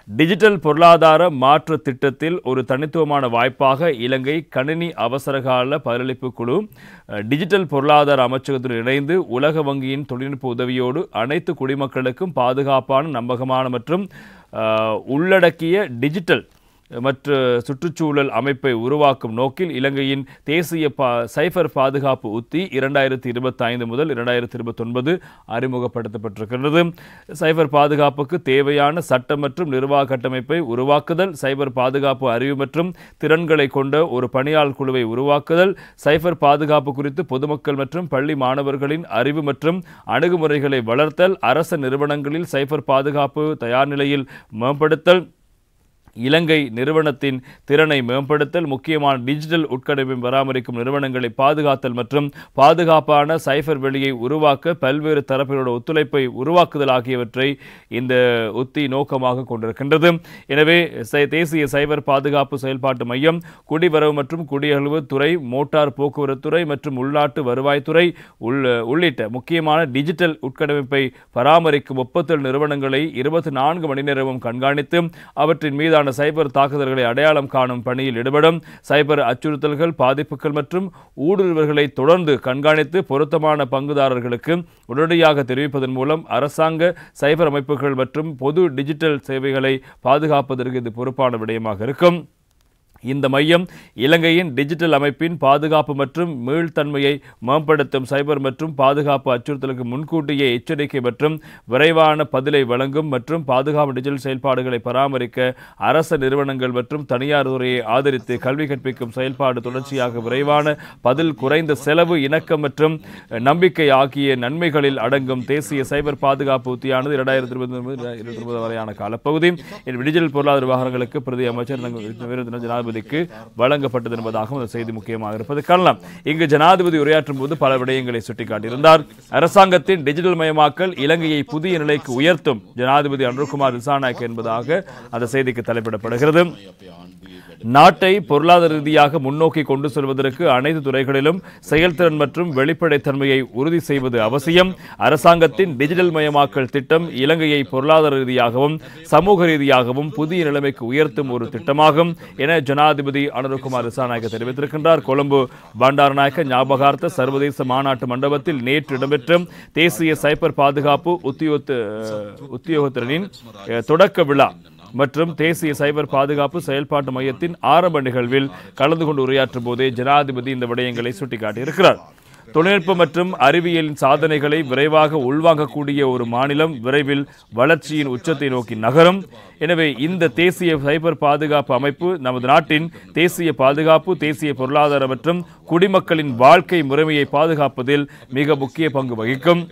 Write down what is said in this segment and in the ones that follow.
Digital பொருளாதார மாற்று திட்டத்தில் ஒரு தனித்துவமான வாய்ப்பாக இலங்கை கணினி அவசரகால பதிலளிப்பு குழு டிஜிட்டல் பொருளாதார அமைச்சகத்துடன் இணைந்து உலக வங்கியின் தொழில்நுட்ப உதவியோடு அனைத்து குடிமக்களுக்கும் பாதுகாப்பான, நம்பகமான மற்றும் உள்ளடக்கிய டிஜிட்டல் மற்ற சுற்றுச்சூழல் அமைப்பை உருவாக்கும் நோக்கில் இலங்கையின் தேசிய சைபர் பாதுகாப்பு உத்தி 2025 முதல் 2029 அறிமுகப்படுத்தப்பட்டிருக்கிறது. சைபர் பாதுகாப்புக்கு தேவையான சட்ட மற்றும் நிர்வாக கட்டமைப்பை உருவாக்குதல், சைபர் பாதுகாப்பு அறிவு மற்றும் திறன்களை கொண்ட ஒரு பணியாளர் குழுவை உருவாக்குதல், சைபர் பாதுகாப்பு குறித்து பொதுமக்கள் மற்றும் பள்ளி மாணவர்களின் அறிவு மற்றும் அணுகுமுறைகளை வளர்த்தல், அரச நிறுவனங்களில் சைபர் பாதுகாப்பு தயார் நிலையில் மேம்படுத்தல், இலங்கை நிறுவனத்தின் திறனை மேம்படுத்தல், முக்கியமான டிஜிட்டல் உட்கட்டமைப்பை பராமரிக்கும் நிறுவனங்களை பாதுகாத்தல் மற்றும் பாதுகாப்பான சைபர் வெளியை உருவாக்க பல்வேறு தரப்பினரோட ஒத்துழைப்பை உருவாக்குதல் ஆகியவற்றை இந்த உத்தி நோக்கமாக கொண்டிருக்கின்றது. எனவே தேசிய சைபர் பாதுகாப்பு செயல்பாட்டு மையம் குடிவரவு மற்றும் குடியகழ்வு துறை, மோட்டார் போக்குவரத்து துறை மற்றும் உள்நாட்டு வருவாய்த்துறை உள்ளிட்ட முக்கியமான டிஜிட்டல் உட்கட்டமைப்பை பராமரிக்கும் 37 நிறுவனங்களை 24 மணி நேரமும் கண்காணித்து அவற்றின் மீதான சைபர் தாக்குதல்களை அடையாளம் காணும் பணியில் ஈடுபடும், சைபர் அச்சுறுத்தல்கள், பாதிப்புகள் மற்றும் ஊடுருவல்களை தொடர்ந்து கண்காணித்து பொருத்தமான பங்குதாரர்களுக்கு உடனடியாக தெரிவிப்பதன் மூலம் அரசாங்க சைபர் அமைப்புகள் மற்றும் பொது டிஜிட்டல் சேவைகளை பாதுகாப்பதற்கு இது பொறுப்பான விடயமாக இருக்கும். இந்த மையம் இலங்கையின் டிஜிட்டல் அமைப்பின் பாதுகாப்பு மற்றும் மீள்தன்மையை மேம்படுத்தும், சைபர் மற்றும் பாதுகாப்பு அச்சுறுத்தலுக்கு முன்கூட்டியே எச்சரிக்கை மற்றும் விரைவான பதிலை வழங்கும் மற்றும் பாதுகாப்பு டிஜிட்டல் செயல்பாடுகளை பராமரிக்க அரச நிறுவனங்கள் மற்றும் தனியார் துறையை ஆதரித்து கல்வி கற்பிக்கும் செயல்பாடு தொடர்ச்சியாக விரைவான பதில், குறைந்த செலவு, இணக்கம் மற்றும் நம்பிக்கை ஆகிய நன்மைகளில் அடங்கும் தேசிய சைபர் பாதுகாப்பு உத்தியானது 2029 வரையான காலப்பகுதி டிஜிட்டல் பொருளாதார விவகாரங்களுக்கு பிரதி அமைச்சர் வழங்கப்பட்டது என்பதாகவும் அந்த செய்தி முக்கியமாக இருப்பது காணலாம். இங்கு ஜனாதிபதி உரையாற்றும் போது பல விடயங்களை சுட்டிக்காட்டியிருந்தார். அரசாங்கத்தின் டிஜிட்டல் மயமாக்கல் இலங்கையை புதிய நிலைக்கு உயர்த்தும், ஜனாதிபதி அனுர்குமார் திசாநாயக்க என்பதாக அந்த செய்திக்கு தலைப்பிடப்படுகிறது. நாட்டை பொருளாதார ரீதியாக முன்னோக்கி கொண்டு செல்வதற்கு அனைத்து துறைகளிலும் செயல்திறன் மற்றும் வெளிப்படைத்தன்மையை உறுதி செய்வது அவசியம். அரசாங்கத்தின் டிஜிட்டல் மயமாக்கல் திட்டம் இலங்கையை பொருளாதார ரீதியாகவும் சமூக ரீதியாகவும் புதிய நிலைமைக்கு உயர்த்தும் ஒரு திட்டமாகும் என ஜனாதிபதி அனுர்குமார் திசாநாயக்க தெரிவித்திருக்கின்றார். கொழும்பு பண்டாரநாயக்க ஞாபகார்த்த சர்வதேச மாநாட்டு மண்டபத்தில் நேற்று இடம்பெற்ற தேசிய சைபர் பாதுகாப்பு உத்தியோகத்தினரின் தொடக்க விழா மற்றும் தேசிய சைபர் பாதுகாப்பு செயல்பாட்டு மையத்தின் ஆரம்ப நிகழ்வில் கலந்து கொண்டு உரையாற்றும் போதே ஜனாதிபதி இந்த விடயங்களை சுட்டிக்காட்டியிருக்கிறார். தொழில்நுட்பம் மற்றும் அறிவியலின் சாதனைகளை விரைவாக உள்வாங்கக்கூடிய ஒரு மாநிலம் விரைவில் வளர்ச்சியின் உச்சத்தை நோக்கி நகரும். எனவே இந்த தேசிய சைபர் பாதுகாப்பு அமைப்பு நமது நாட்டின் தேசிய பாதுகாப்பு, தேசிய பொருளாதார மற்றும் குடிமக்களின் வாழ்க்கை முறைமையை பாதுகாப்பதில் மிக முக்கிய பங்கு வகிக்கும்.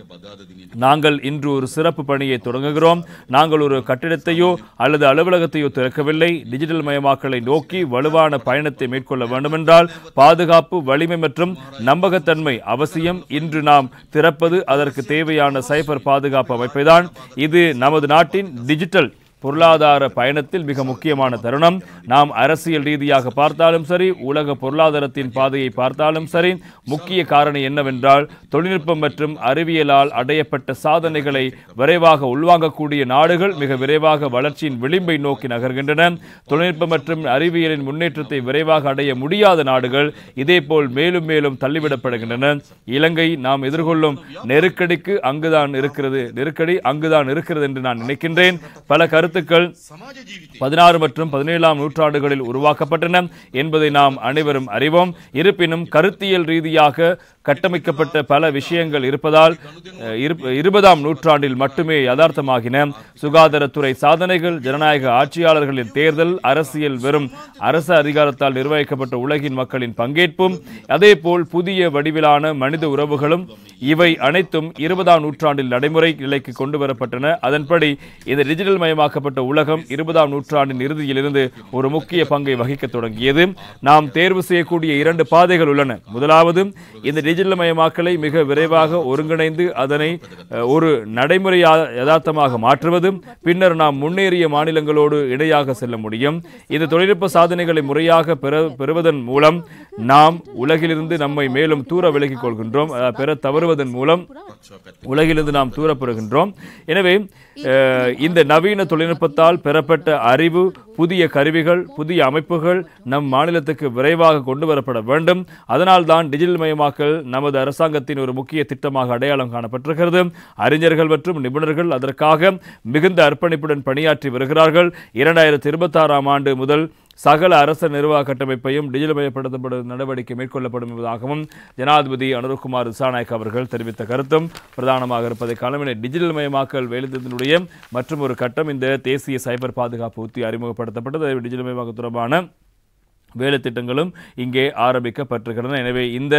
நாங்கள் இன்று ஒரு சிறப்பு பணியை தொடங்குகிறோம். நாங்கள் ஒரு கட்டிடத்தையோ அல்லது அலுவலகத்தையோ திறக்கவில்லை. டிஜிட்டல் மயமாக்கலை நோக்கி வலுவான பயணத்தை மேற்கொள்ள வேண்டுமென்றால் பாதுகாப்பு, வலிமை மற்றும் நம்பகத்தன்மை அவசியம். இன்று நாம் திறப்பது அதற்கு தேவையான சைபர் பாதுகாப்பு அமைப்பைதான். இது நமது நாட்டின் டிஜிட்டல் பொருளாதார பயணத்தில் மிக முக்கியமான தருணம். நாம் அரசியல் ரீதியாக பார்த்தாலும் சரி, உலக பொருளாதாரத்தின் பாதையை பார்த்தாலும் சரி, முக்கிய காரணம் என்னவென்றால் தொழில்நுட்பம் மற்றும் அறிவியலால் அடையப்பட்ட சாதனைகளை விரைவாக உள்வாங்கக்கூடிய நாடுகள் மிக விரைவாக வளர்ச்சியின் விளிம்பை நோக்கி நகர்கின்றன. தொழில்நுட்பம் மற்றும் அறிவியலின் முன்னேற்றத்தை விரைவாக அடைய முடியாத நாடுகள் இதேபோல் மேலும் மேலும் தள்ளிவிடப்படுகின்றன. இலங்கை நாம் எதிர்கொள்ளும் நெருக்கடி அங்குதான் இருக்கிறது என்று நான் நினைக்கின்றேன். பல கருத்துக்கள் 16 மற்றும் 17ஆம் நூற்றாண்டுகளில் உருவாக்கப்பட்டன என்பதை நாம் அனைவரும் அறிவோம். இருப்பினும் கருத்தியல் ரீதியாக கட்டமைக்கப்பட்ட பல விஷயங்கள் இருப்பதால் 20ஆம் நூற்றாண்டில் மட்டுமே யதார்த்தமாகின. சுகாதாரத்துறை சாதனைகள், ஜனநாயக ஆட்சியாளர்களின் தேர்தல், அரசியல் வெறும் அரச அதிகாரத்தால் நிர்வகிக்கப்பட்ட உலகின் மக்களின் பங்கேற்பும், அதேபோல் புதிய வடிவிலான மனித உறவுகளும், இவை அனைத்தும் 20ஆம் நூற்றாண்டில் நடைமுறை நிலைக்கு கொண்டு வரப்பட்டன. அதன்படி இந்த டிஜிட்டல் மயமாக்கப்பட்ட உலகம் 20ஆம் நூற்றாண்டின் இறுதியிலிருந்து ஒரு முக்கிய பங்கை வகிக்க தொடங்கியது. நாம் தேர்வு செய்யக்கூடிய 2 பாதைகள் உள்ளன. முதலாவது, இந்த டிஜிட்டல் மயமாக்கலை மிக விரைவாக ஒருங்கிணைந்து அதனை ஒரு நடைமுறை யதார்த்தமாக மாற்றுவது, பின்னர் நாம் முன்னேறிய மாநிலங்களோடு இணையாக செல்ல முடியும். இந்த தொழில்நுட்ப சாதனைகளை முறையாக பெறுவதன் மூலம் நாம் உலகிலிருந்து நம்மை மேலும் தூர விலகிக் கொள்கின்றோம். பெற தவறுவதன் மூலம் உலகிலிருந்து நாம் தூரப்பெறுகின்றோம். எனவே இந்த நவீன தொழில்நுட்பத்தால் பெறப்பட்ட அறிவு, புதிய கருவிகள், புதிய அமைப்புகள் நம் மாநிலத்துக்கு விரைவாக கொண்டு வரப்பட வேண்டும். அதனால் தான் டிஜிட்டல் மயமாக்கல் நமது அரசாங்கத்தின் ஒரு முக்கிய திட்டமாக அடையாளம் காணப்பட்டிருக்கிறது. அறிஞர்கள் மற்றும் நிபுணர்கள் அதற்காக மிகுந்த அர்ப்பணிப்புடன் பணியாற்றி வருகிறார்கள். 2026ஆம் ஆண்டு முதல் சகல அரச நிர்வாக கட்டமைப்பையும் டிஜிட்டல் மயப்படுத்தப்படும் நடவடிக்கை மேற்கொள்ளப்படும் என்பதாகவும் ஜனாதிபதி அனுரகுமார் திசாநாயக்க அவர்கள் தெரிவித்த கருத்தும் பிரதானமாக இருப்பதை காணும். டிஜிட்டல் மயமாக்கல் வேலைத்திட்டத்தினுடைய மற்றும் ஒரு கட்டம் இந்த தேசிய சைபர் பாதுகாப்பு உத்தி அறிமுகப்படுத்தப்பட்டது. டிஜிட்டல் மயமாக்கல் தொடர்பான வேலை திட்டங்களும் இங்கே ஆரம்பிக்கப்பட்டிருக்கின்றன. எனவே இந்த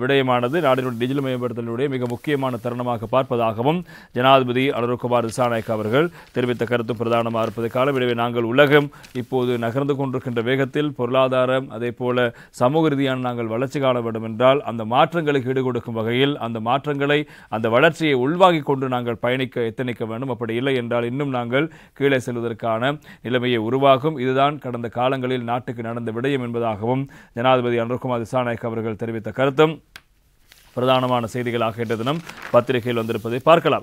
விடயமானது நாட்டினுடைய டிஜிட்டல் மயப்படுத்தலுடைய மிக முக்கியமான தருணமாக பார்ப்பதாகவும் ஜனாதிபதி அனுரகுமார் திசாநாயக்க அவர்கள் தெரிவித்த கருத்து பிரதானமாக இருப்பதை காலம். எனவே நாங்கள் உலகம் இப்போது நகர்ந்து கொண்டிருக்கின்ற வேகத்தில் பொருளாதாரம் அதே போல சமூக ரீதியான நாங்கள் வளர்ச்சி காண வேண்டும் என்றால் அந்த மாற்றங்களுக்கு ஈடுகொடுக்கும் வகையில் அந்த மாற்றங்களை அந்த வளர்ச்சியை உள்வாங்கிக் கொண்டு நாங்கள் பயணிக்க எத்தனிக்க வேண்டும். அப்படி இல்லை என்றால் இன்னும் நாங்கள் கீழே செல்வதற்கான நிலைமையை உருவாகும். இதுதான் கடந்த காலங்களில் நாட்டுக்கு நடந்த விடயம் என்பதாகவும் ஜனாதிபதி அனுரகுமார் திசாநாயக்க அவர்கள் தெரிவித்த கருத்தும் பிரதானமான செய்திகளாக இன்று தினம் பத்திரிகையில் வந்திருப்பதை பார்க்கலாம்.